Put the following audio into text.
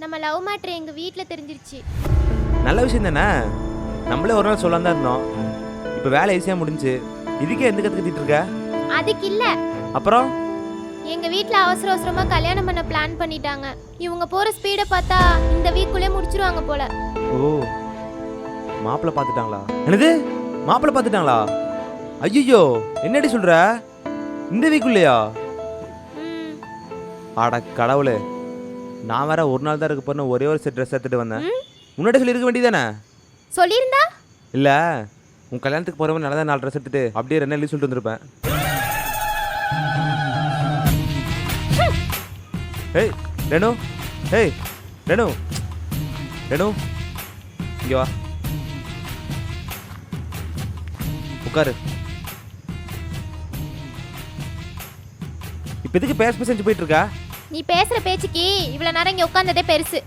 நம்ம love matter எங்க வீட்ல தெரிஞ்சிருச்சு. நல்ல விஷயம் தானே. நம்மளே ஒரு நாள் சொல்லாம தான் இருந்தோம். இப்போ வேலை ஈஸியாக முடிஞ்சு. இதுக்கே எந்த கற்றுக்கிட்டு இருக்க? அதுக்கு இல்ல, அப்புறம் எங்க வீட்ல அவசர அவசரமா கல்யாணம் பண்ண பிளான் பண்ணிட்டாங்க. இவங்க போற ஸ்பீட பார்த்தா இந்த வீக்குள்ளே முடிச்சிருவாங்க போல. ஓ, மாப்பிள்ளை பார்த்துட்டாங்களா? என்னது, மாப்பிள்ளை பார்த்துட்டாங்களா? ஐயோ, என்னடி சொல்ற? இந்த வீக்குள்ளேயா? ம். ஆட கடவுளே, நான் வேற ஒரு நாள் தான் இருக்க போறேன்னு ஒரே ஒரு செட் ட்ரெஸ் எடுத்துட்டு வந்தேன். முன்னாடி சொல்லியிருக்க வேண்டியதானே? சொல்லியிருந்தா இல்ல, உன் கல்யாணத்துக்கு போறவன் நல்லா 4 ட்ரெஸ் எடுத்துட்டு அப்படியே 2 நாள் சொல்லிட்டு வந்திருப்பேன். ஏய் ரெனு, ஏய் ரெனு, ரெனு இங்க வா, உட்காரு. இப்ப எதுக்கு பேச பேச போயிட்டு இருக்கா? நீ பேசுற பேச்சுக்கு இவ்வளவு நேரம் இங்க உட்கார்ந்ததே பெருசு.